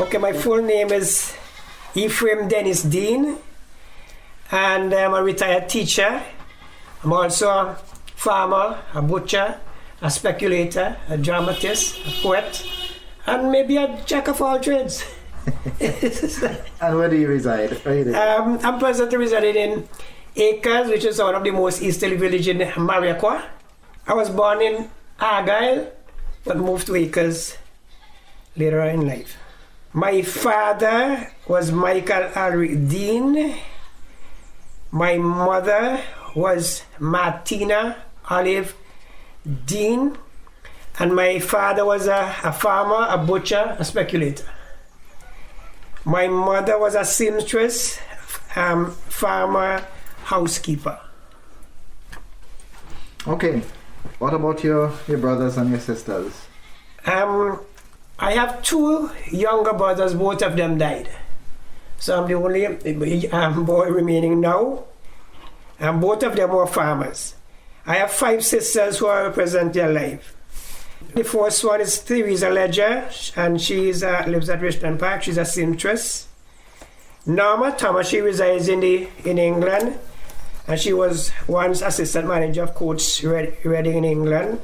Okay, my full name is Ephraim Dennis Deane, and I'm a retired teacher. I'm also a farmer, a butcher, a speculator, a dramatist, a poet, and maybe a jack of all trades. And where do you reside? I'm presently residing in Akers, which is one of the most easterly villages in Mariaqua. I was born in Argyle, but moved to Akers later on in life. My father was Michael Alric Deane. My mother was Martina Olive Deane. And my father was a farmer, a butcher, a speculator. My mother was a seamstress, farmer, housekeeper. Okay. What about your brothers and your sisters? I have two younger brothers, both of them died. So I'm the only boy remaining now. And both of them were farmers. I have 5 sisters who are presently alive. The first one is Theresa Ledger, and she lives at Richmond Park. She's a seamstress. Norma Thomas, she resides in England, and she was once assistant manager of Coates Reading in England.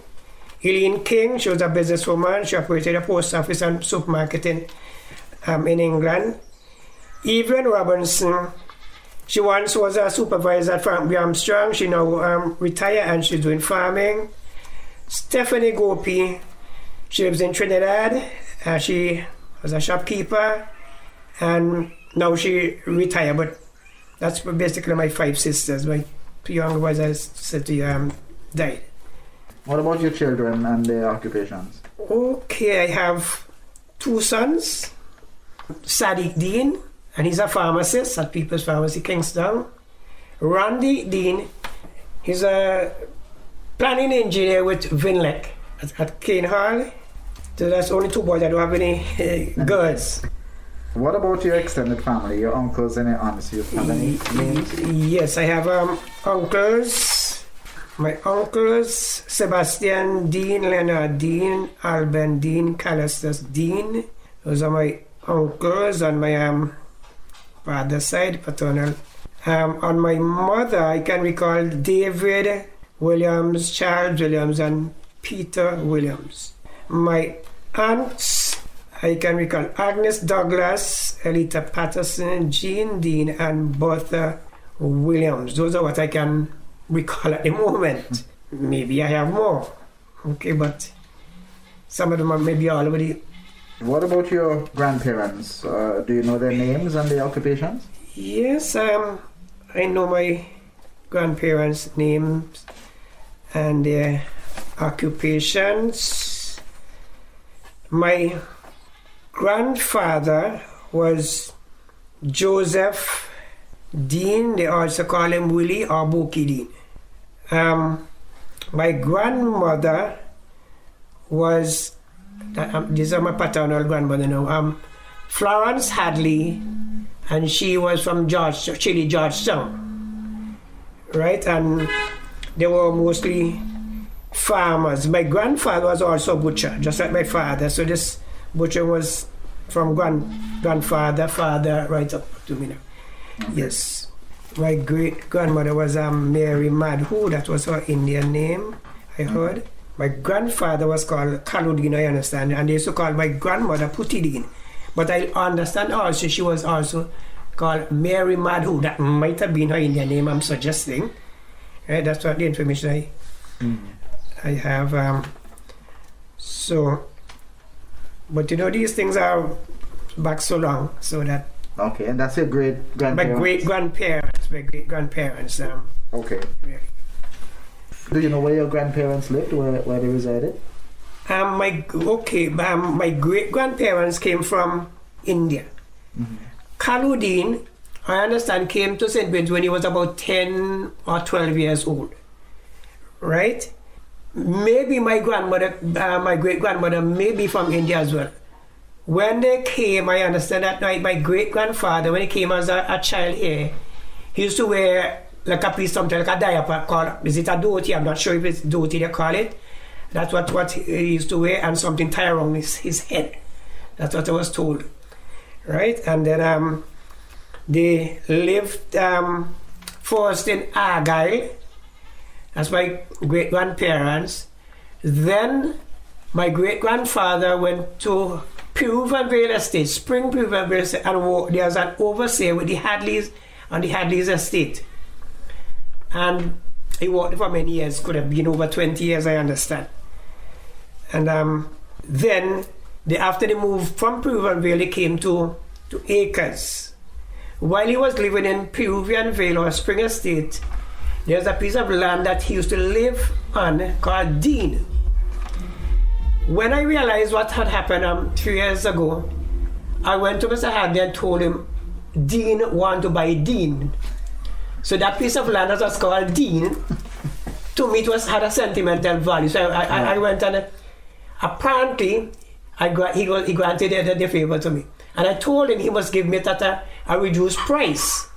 Eileen King, she was a businesswoman. She operated a post office and supermarket in England. Evelyn Robinson, she once was a supervisor at Frank Armstrong. She now retired and she's doing farming. Stephanie Gopi, she lives in Trinidad. She was a shopkeeper and now she retired. But that's basically my 5 sisters. My 2 younger boys, I said to you, died. What about your children and their occupations? Okay, I have 2 sons. Sadiq Deane, and he's a pharmacist at People's Pharmacy, Kingston. Randy Deane, he's a planning engineer with Vinlec at Kane Hall. So that's only 2 boys. I don't have any girls. What about your extended family, your uncles and your aunts? You have any names? Yes, I have uncles. My uncles, Sebastian Deane, Leonard Deane, Alban Deane, Callistus Deane. Those are my uncles on my father's side, paternal. On my mother, I can recall David Williams, Charles Williams, and Peter Williams. My aunts, I can recall Agnes Douglas, Elita Patterson, Jean Deane, and Bertha Williams. Those are what I can recall at the moment. Maybe I have more. Okay, but some of them are maybe already. What about your grandparents? Do you know their names and their occupations? Yes, I know my grandparents' names and their occupations. My grandfather was Joseph Deane. They also call him Willie or Bookie Deane. My grandmother was, these are my paternal grandmother now, Florence Hadley, and she was from Chile, Georgetown, right? And they were mostly farmers. My grandfather was also a butcher, just like my father. So this butcher was from grandfather, father, right up to me now. Okay. Yes. My great-grandmother was Mary Madhu. That was her Indian name, I heard. My grandfather was called Kaludin, I understand. And they used to call my grandmother Putidin. But I understand also she was also called Mary Madhu. That might have been her Indian name, I'm suggesting. Right? That's what the information I have. So, but you know, these things are back so long, so that. Okay, and that's your great-grandparents? My great-grandparents. Okay. Really. Do you know where your grandparents lived, where they resided? My great-grandparents came from India. Mm-hmm. Kaludin, I understand, came to St. Vincent when he was about 10 or 12 years old. Right? Maybe my great-grandmother may be from India as well. When they came, I understand that my great-grandfather, when he came as a child here, he used to wear like a piece, something like a diaper called, is it a dhoti? I'm not sure if it's dhoti they call it. That's what he used to wear, and something tied around his head. That's what I was told. right? And then they lived first in Argyle. That's my great-grandparents. Then my great-grandfather went to Peruvian Vale Estate, Spring Peruvian Vale Estate, and there was an overseer with the Hadleys on the Hadleys Estate. And he worked for many years, could have been over 20 years, I understand. And then, after they moved from Peruvian Vale, they came to Akers. While he was living in Peruvian Vale or Spring Estate, there's a piece of land that he used to live on called Deane. When I realized what had happened 3 years ago, I went to Mr. Hadley and told him, Deane want to buy Deane. So that piece of land that was called Deane, to me it had a sentimental value. So I went and apparently he granted the favor to me. And I told him he must give me it at a reduced price,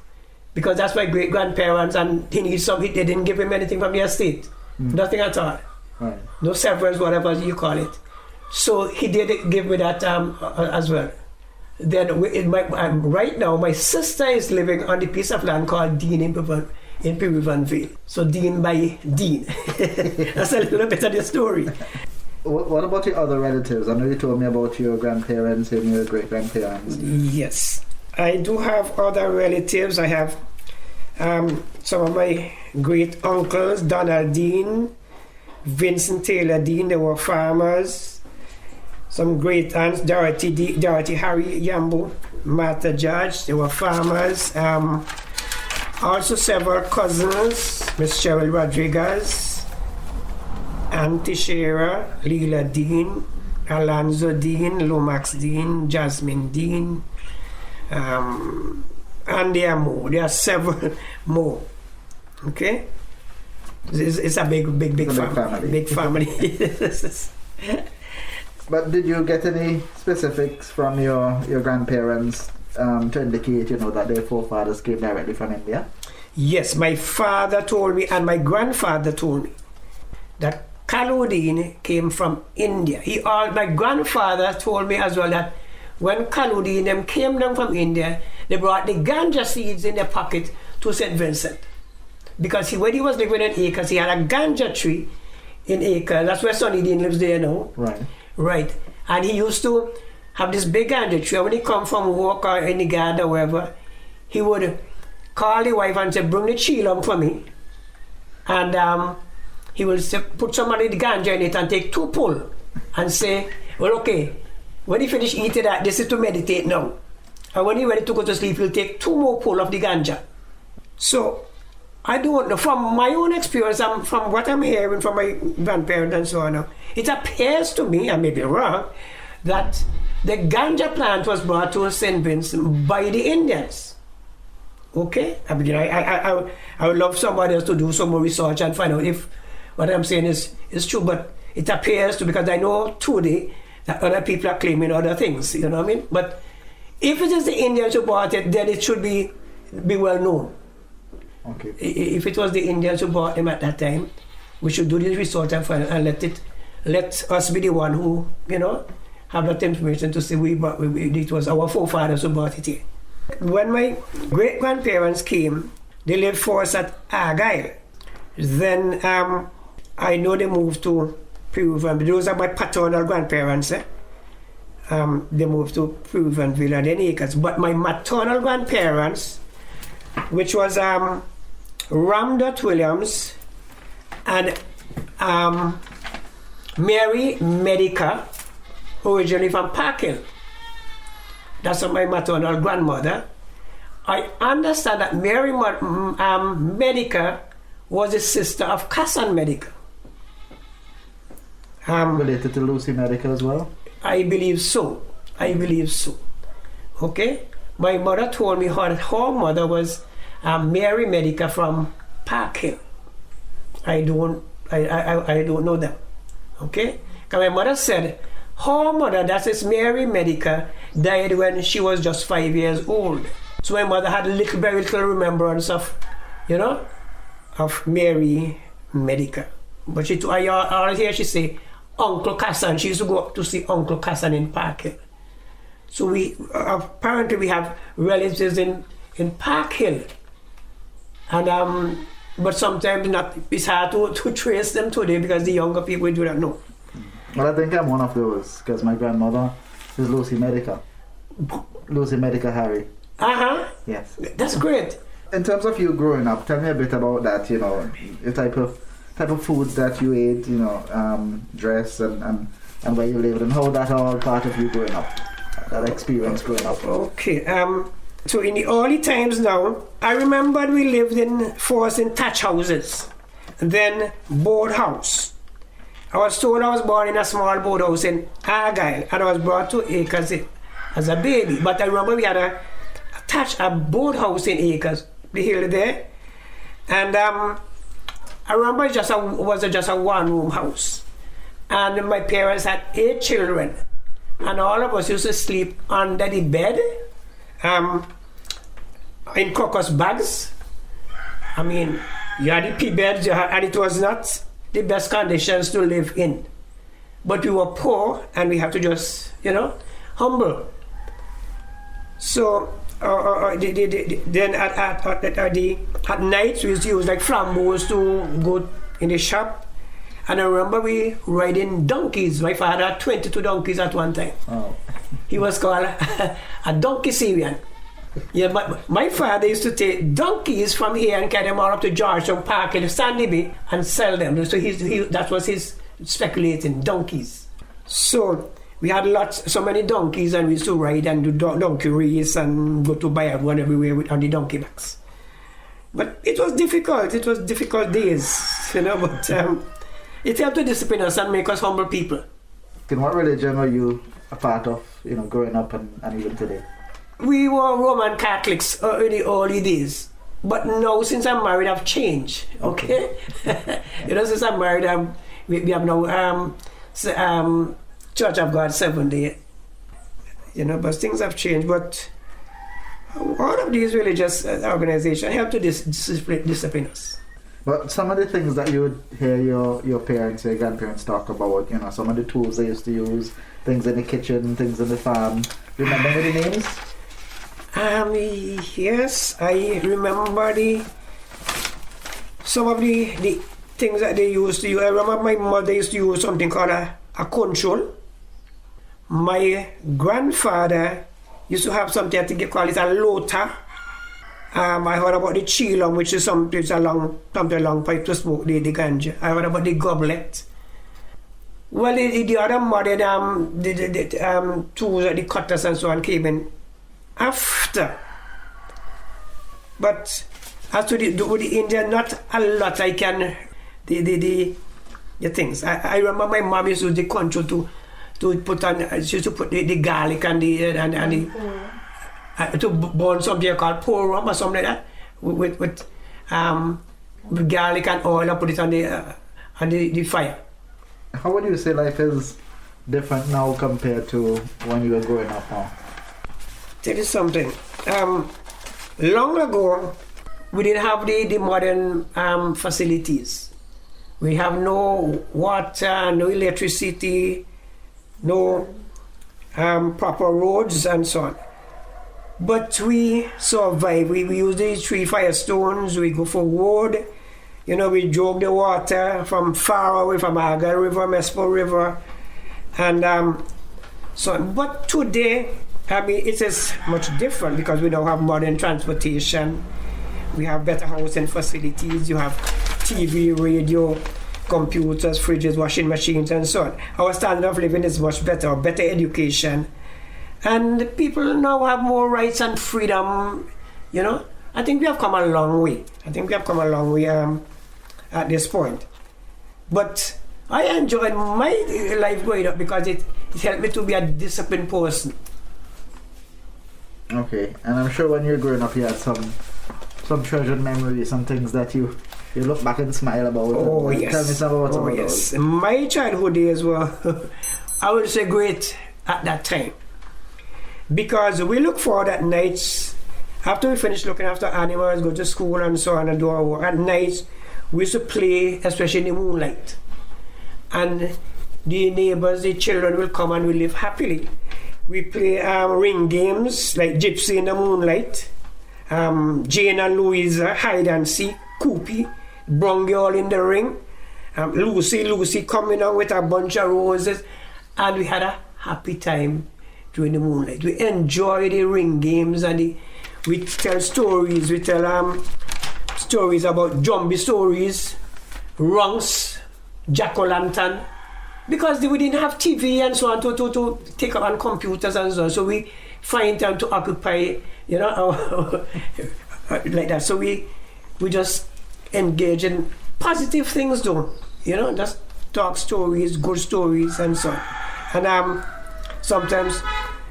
because that's my great-grandparents, and he needs something. They didn't give him anything from the estate. Nothing at all. Right. No severance, whatever you call it. So he did give me that as well. Then right now, my sister is living on the piece of land called Deane in Peruvian Vale. So Deane by Deane. That's a little bit of the story. What about your other relatives? I know you told me about your grandparents and your great-grandparents. Yes. I do have other relatives. I have some of my great-uncles, Donald Deane, Vincent Taylor Deane. They were farmers. Some great-aunts, Dorothy Harry Yambo, Martha George. They were farmers. Also several cousins, Miss Cheryl Rodriguez, Auntie Shara, Leela Deane, Alonzo Deane, Lomax Deane, Jasmine Deane, and there are more. There are several more. Okay? It's a big family. Big family. But did you get any specifics from your grandparents to indicate, that their forefathers came directly from India? Yes, my father told me and my grandfather told me that Kalu Deane came from India. My grandfather told me as well that when Kalu Deane came down from India, they brought the ganja seeds in their pocket to St. Vincent. Because when he was living in Akers, he had a ganja tree in Akers. That's where Sonny Deane lives there now. Right. And he used to have this big ganja tree. When he come from work or in the garden or wherever, he would call the wife and say, bring the chilum for me. And he will put some of the ganja in it and take 2 pull and say, well, okay, when he finish eating that, this is to meditate now. And when he's ready to go to sleep, he'll take 2 more pull of the ganja. So, I don't know, from my own experience, from what I'm hearing from my grandparents and so on, it appears to me, I may be wrong, that the ganja plant was brought to St. Vincent by the Indians. Okay? I mean, I would love somebody else to do some more research and find out if what I'm saying is true, but it appears to, because I know today that other people are claiming other things, you know what I mean? But if it is the Indians who bought it, then it should be well known. Okay. If it was the Indians who bought them at that time, we should do this research and let us be the one who, have that information to say it was our forefathers who bought it here. When my great-grandparents came, they lived first at Argyle. Then I know they moved to Peruvian. Those are my paternal grandparents. They moved to Peruvian Vale and then Akers. But my maternal grandparents, which was Ramdot Williams and Mary Medica, originally from Park Hill. That's my maternal grandmother. I understand that Mary Medica was a sister of Cassan Medica. Related to Lucy Medica as well? I believe so. Okay? My mother told me her mother was Mary Medica from Park Hill. I don't know them. Okay? Because my mother said her mother, that is Mary Medica, died when she was just 5 years old. So my mother had very little remembrance of Mary Medica. But I hear she say Uncle Cassan. She used to go up to see Uncle Cassan in Park Hill. So we apparently we have relatives in Park Hill, and but sometimes it's hard to trace them today because the younger people do not know. Well, I think I'm one of those because my grandmother is Lucy Medica. Lucy Medica Harry. Yes. That's great. In terms of you growing up, tell me a bit about that. You know, the type of foods that you ate. You know, dress and where you lived and how that all part of you growing up. That experience growing up. Okay. So in the early times now, I remember we lived first in thatch houses, and then board house. I was told I was born in a small board house in Argyle, and I was brought to Akers as a baby. But I remember we had a board house in Akers, the hill there, and I remember it was just a one-room house, and my parents had 8 children, and all of us used to sleep under the bed. In crocus bags. I mean, you had the pea beds, and it was not the best conditions to live in. But we were poor, and we had to just, humble. So, then at night, we used to use like flambeaux to go in the shop. And I remember we riding donkeys. My father had 22 donkeys at one time. Oh. He was called a donkey Syrian. Yeah, but my father used to take donkeys from here and carry them all up to Georgetown Park in Sandy Bay and sell them. So that was his speculating, donkeys. So we had so many donkeys, and we used to ride and do donkey race and go to buy everyone everywhere on the donkey backs. But it was difficult. It was difficult days, but it helped to discipline us and make us humble people. In what religion were you a part of, growing up and even today? We were Roman Catholics in the early days, but now since I'm married, I've changed. Okay, since I'm married, we have now Church of God 7-day. But things have changed. But all of these religious organizations help to discipline us. But some of the things that you would hear your parents, your grandparents talk about, some of the tools they used to use, things in the kitchen, things in the farm. Remember any names? Yes, I remember some of the things that they used to use. I remember my mother used to use something called a conchol. My grandfather used to have something I think they call it a lota. I heard about the chilum, which is something a long pipe to smoke the ganja. I heard about the goblet. Well, the other modern tools, the cutters and so on, came in after. But as to the Indian, not a lot I can the things. I remember my mom used to use the control to put on. She used to put the garlic and the to burn something called pour rum or something like that with garlic and oil and put it on the fire. How would you say life is different now compared to when you were growing up now? Tell you something. Long ago, we didn't have the modern facilities. We have no water, no electricity, no proper roads and so on. But we survive. We use these 3 firestones. We go for wood. We drove the water from far away from Argyle River, Mespo River, and so on. But today, it is much different because we now have modern transportation. We have better housing facilities. You have TV, radio, computers, fridges, washing machines, and so on. Our standard of living is much better education. And people now have more rights and freedom, I think we have come a long way. At this point. But I enjoyed my life growing up because it helped me to be a disciplined person. Okay, and I'm sure when you were growing up you had some treasured memories, some things that you look back and smile about. Oh, yes. Tell me some about some of yes. those. My childhood days were, I would say, great at that time. Because we look forward at nights, after we finish looking after animals, go to school and so on and do our work, at nights we used to play, especially in the moonlight. And the neighbors, the children will come and we live happily. We play ring games like Gypsy in the Moonlight, Jane and Louisa, hide and seek, Koopy, Brung Girl in the Ring, Lucy coming out with a bunch of roses, and we had a happy time during the moonlight. We enjoy the ring games, and we tell stories. We tell stories about zombie stories, rungs, jack-o'-lantern, because we didn't have TV and so on to take up on computers and so on. So we find time to occupy, like that. So we just engage in positive things, though. Just talk stories, good stories, and so on. And sometimes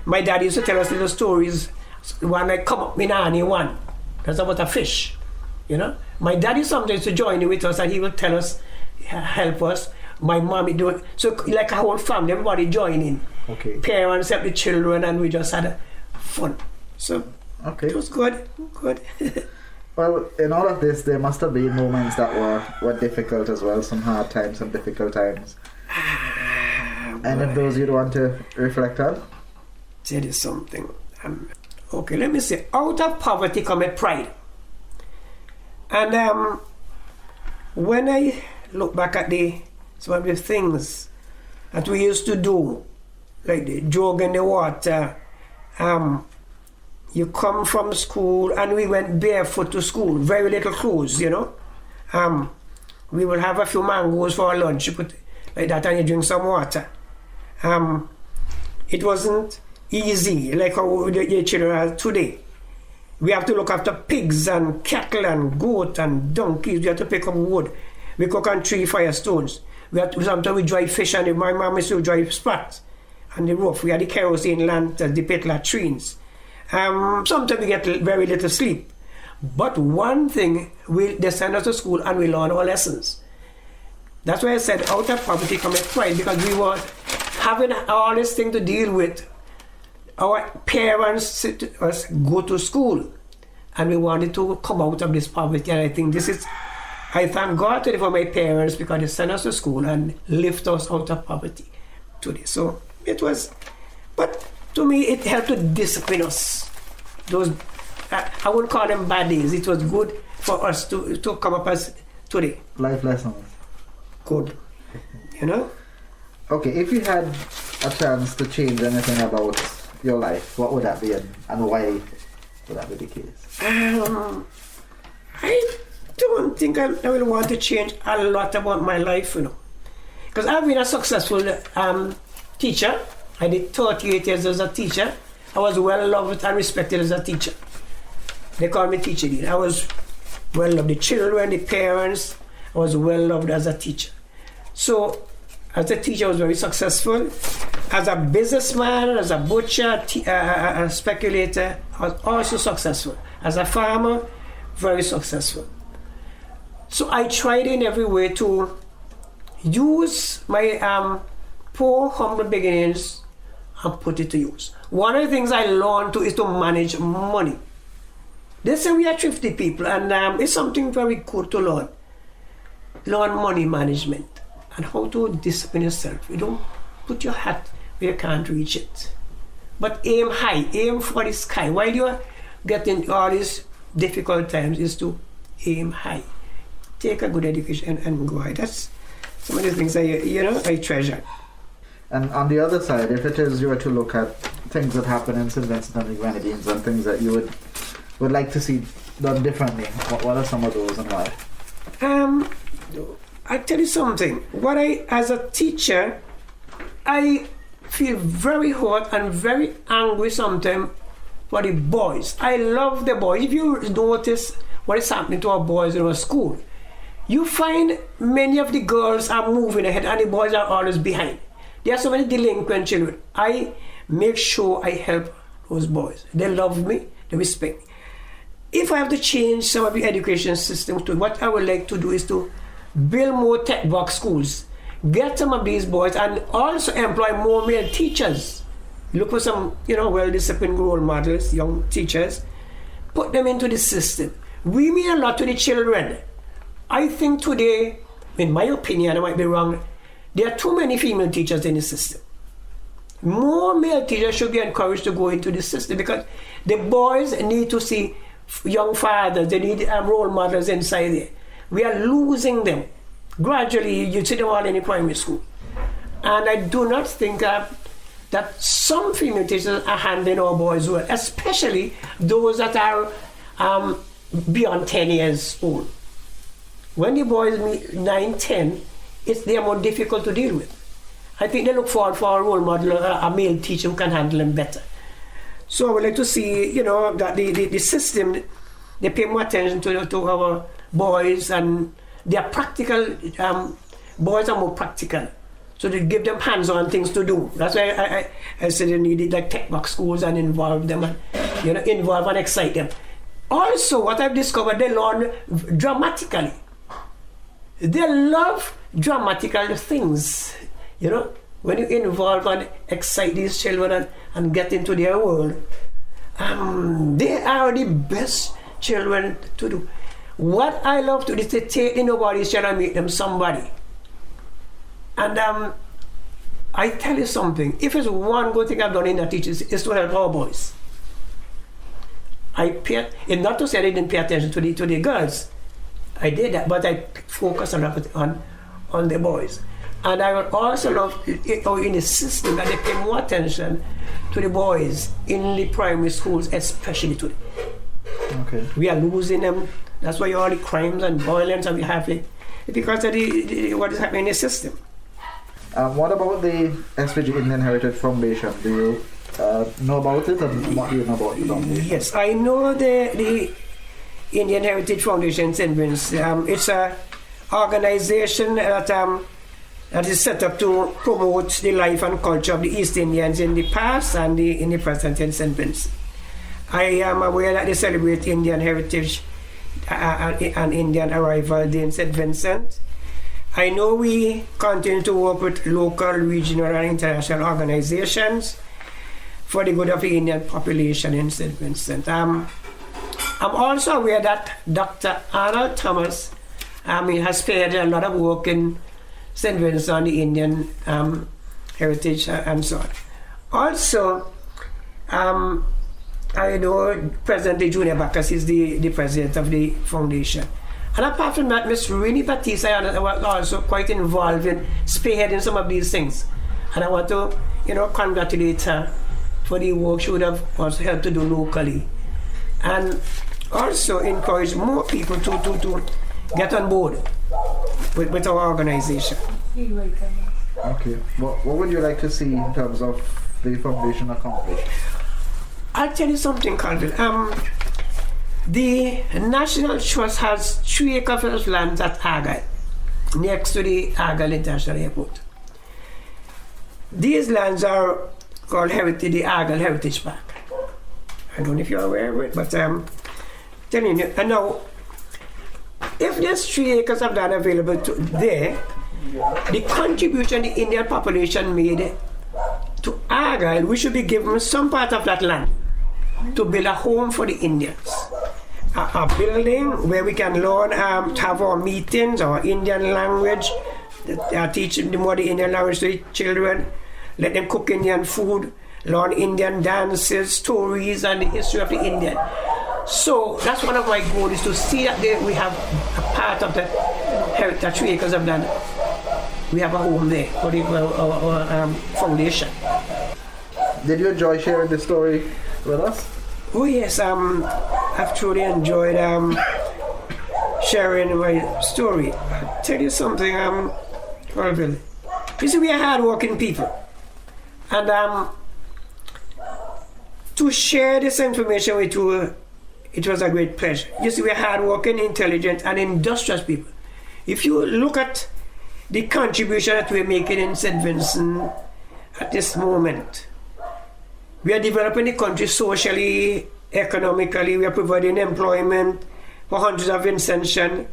my dad used to tell us little stories. One like come up, me nanny one. That's about a fish. My daddy sometimes to join in with us, and he will tell us, help us. My mommy do it. So like a whole family, everybody join in. Okay. Parents help the children, and we just had fun. So okay. It was good. Well, in all of this, there must have been moments that were difficult as well, some hard times, some difficult times. And if those you'd want to reflect on? Tell you something. Okay, let me say, out of poverty cometh pride. And when I look back at some of the things that we used to do, like the jog in the water, you come from school, and we went barefoot to school, very little clothes, we will have a few mangoes for our lunch, you put like that, and you drink some water. It wasn't easy like how the children are today. We have to look after pigs and cattle and goat and donkeys. We have to pick up wood. We cook on 3 firestones. Sometimes we dry fish, and my mom used to dry spats on the roof. We had the kerosene lanterns, the pit latrines. Sometimes we get very little sleep. But one thing, they send us to school and we learn our lessons. That's why I said out of poverty cometh pride, because we were having all this thing to deal with. Our parents us go to school, and we wanted to come out of this poverty. And I think I thank God today for my parents, because they sent us to school and lift us out of poverty today. So it was, but to me it helped to discipline us. Those, I wouldn't call them bad days. It was good for us to come up as today. Life lessons. Good. Okay, if you had a chance to change anything about your life, what would that be, and why would that be the case? I don't think I will want to change a lot about my life, because I've been a successful teacher. I did 38 years as a teacher. I was well loved and respected as a teacher. They called me Teacher Deane. I was well loved. The children, the parents, I was well loved as a teacher. So as a teacher, I was very successful. As a businessman, as a butcher, a speculator, I was also successful. As a farmer, very successful. So I tried in every way to use my poor, humble beginnings and put it to use. One of the things I learned is to manage money. They say we are thrifty people, and it's something very good to learn. Learn money management and how to discipline yourself. You don't put your hat where you can't reach it. But aim high, aim for the sky. While you're getting all these difficult times, is to aim high. Take a good education and go high. That's some of the things I treasure. And on the other side, if it is you were to look at things that happen in St. Vincent and the Grenadines and things that you would like to see done differently, what are some of those and why? I tell you something. As a teacher, I feel very hot and very angry sometimes for the boys. I love the boys. If you notice what is happening to our boys in our school, you find many of the girls are moving ahead and the boys are always behind. There are so many delinquent children. I make sure I help those boys. They love me, they respect me. If I have to change some of the education system, what I would like to do is to build more tech box schools, get some of these boys, and also employ more male teachers. Look for some, well-disciplined role models, young teachers, put them into the system. We mean a lot to the children. I think today, in my opinion, I might be wrong, there are too many female teachers in the system. more male teachers should be encouraged to go into the system, because the boys need to see young fathers, they need role models inside there. We are losing them. Gradually, you see them all in the primary school. And I do not think that some female teachers are handling our boys well, especially those that are beyond 10 years old. When the boys meet 9, 10, they are more difficult to deal with. I think they look forward for a role model, a male teacher who can handle them better. So I would like to see, that the system, they pay more attention to our boys, and they are practical. Boys are more practical. So they give them hands-on things to do. That's why I said they needed like tech box schools and involve them and involve and excite them. Also, what I've discovered, they learn dramatically. They love dramatical things. When you involve and excite these children and get into their world, they are the best children to do. What I love to do is to take nobody's child and make them somebody. And I tell you something, if it's one good thing I've done in that teaching is to help our boys. It's not to say I didn't pay attention to the girls. I did that, but I focus on the boys. And I would also love in the system that they pay more attention to the boys in the primary schools, especially today. Okay. We are losing them. That's why all the crimes and violence that we have because of what is happening in the system. What about the SVG Indian Heritage Foundation? Do you know about it, and what do you know about the foundation? Yes, I know the Indian Heritage Foundation in St. Vincent. It's an organization that is set up to promote the life and culture of the East Indians in the past and in the present in St. Vincent. I am aware that they celebrate Indian Heritage and Indian Arrival Day in St. Vincent. I know we continue to work with local, regional, and international organizations for the good of the Indian population in St. Vincent. I'm also aware that Dr. Arnold Thomas has spared a lot of work in St. Vincent on the Indian heritage and so on. Also, I know President Junior Bacchus is the president of the foundation. And apart from that, Ms. Rini Batista was also quite involved in spearheading some of these things. And I want to, congratulate her for the work she would have also helped to do locally. And also encourage more people to get on board with our organization. Okay. What would you like to see in terms of the foundation accomplish? I'll tell you something, Colville. The National Trust has 3 acres of land at Argyle, next to the Argyle International Airport. These lands are called the Argyle Heritage Park. I don't know if you're aware of it, but I'm telling you. And now, if there's 3 acres of land available there, the contribution the Indian population made to Argyle, we should be given some part of that land to build a home for the Indians. A building where we can learn, have our meetings, our Indian language, teach more the Indian language to the children, let them cook Indian food, learn Indian dances, stories, and the history of the Indian. So that's one of my goals, is to see that we have a part of the 3 acres of land. We have a home there for our foundation. Did you enjoy sharing this story with us? Oh yes, I've truly enjoyed sharing my story. I'll tell you something, Colville. You see, we are hard-working people. And to share this information with you, it was a great pleasure. You see, we are hard-working, intelligent, and industrious people. If you look at the contribution that we're making in St. Vincent at this moment, we are developing the country socially, economically. We are providing employment for hundreds of Vincentians.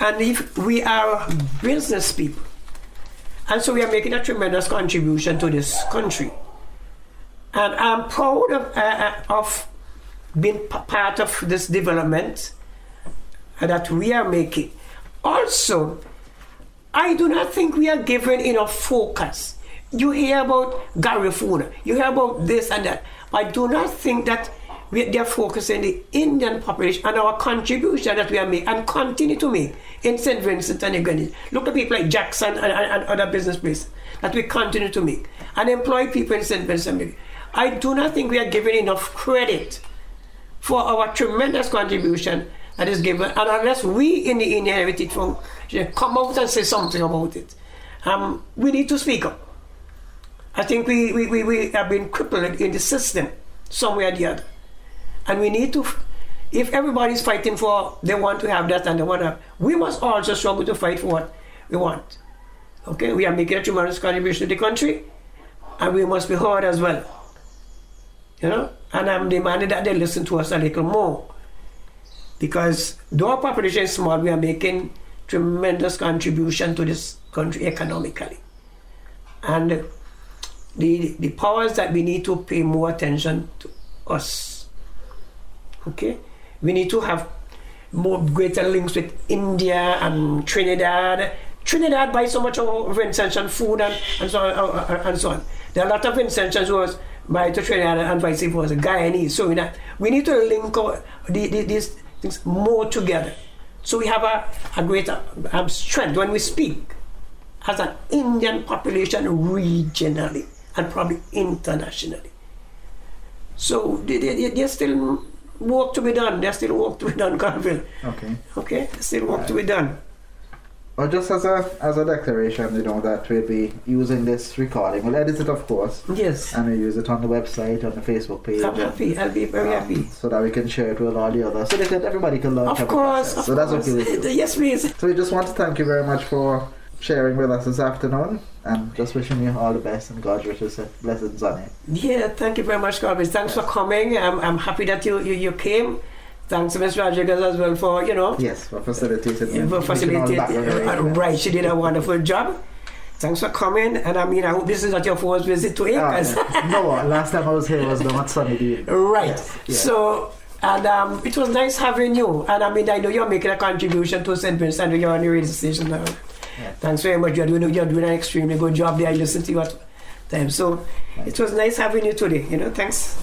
And if we are business people. And so we are making a tremendous contribution to this country. And I'm proud of being part of this development that we are making. Also, I do not think we are given enough focus you hear about Gary food, you hear about this and that. But I do not think that they're focusing the Indian population and our contribution that we are making and continue to make in St. Vincent and the Grenadines. Look at people like Jackson and other business places that we continue to make and employ people in St. Vincent. I do not think we are given enough credit for our tremendous contribution that is given, and unless we in the Indian Heritage Foundation come out and say something about it, we need to speak up. I think we have been crippled in the system some way or the other. And we need to, if everybody's fighting for, they want to have that and they want to have, we must also struggle to fight for what we want. Okay, we are making a tremendous contribution to the country, and we must be heard as well. You know, and I'm demanding that they listen to us a little more. Because though our population is small, we are making tremendous contribution to this country economically. And the powers that we need to pay more attention to us. Okay, we need to have more greater links with India and Trinidad. Trinidad buys so much of Vincentian food and so on and so on. There are a lot of Vincentians who was buy to Trinidad and vice versa, Guyanese. So we need to link these things more together. So we have a greater strength when we speak as an Indian population regionally and probably internationally. So there's still work to be done. There's still work to be done, Carville. Okay. There's still work to be done. Well, just as a declaration, you know, that we'll be using this recording. We'll edit it, of course. Yes. And we'll use it on the website, on the Facebook page. I'm happy. I'll be very happy. So that we can share it with all the others. So everybody can learn. Of course. So that's okay with you. Yes, please. So we just want to thank you very much for sharing with us this afternoon. And just wishing you all the best and God's richest blessings on it. Yeah, thank you very much, Carville. Thanks for coming. I'm happy that you came. Thanks to Ms. Rodriguez as well for, you know. Yes, for facilitating. Right, she did a wonderful job. Thanks for coming. And I hope this is not your first visit to Akers. No, last time I was here was not Sunny Deane. Right. Yes. So, and it was nice having you. And I know you're making a contribution to St. Vincent and you're on the radio station now. Yeah. Thanks very much. You're doing an extremely good job there. I listened to you at times. So, it was nice having you today. Thanks.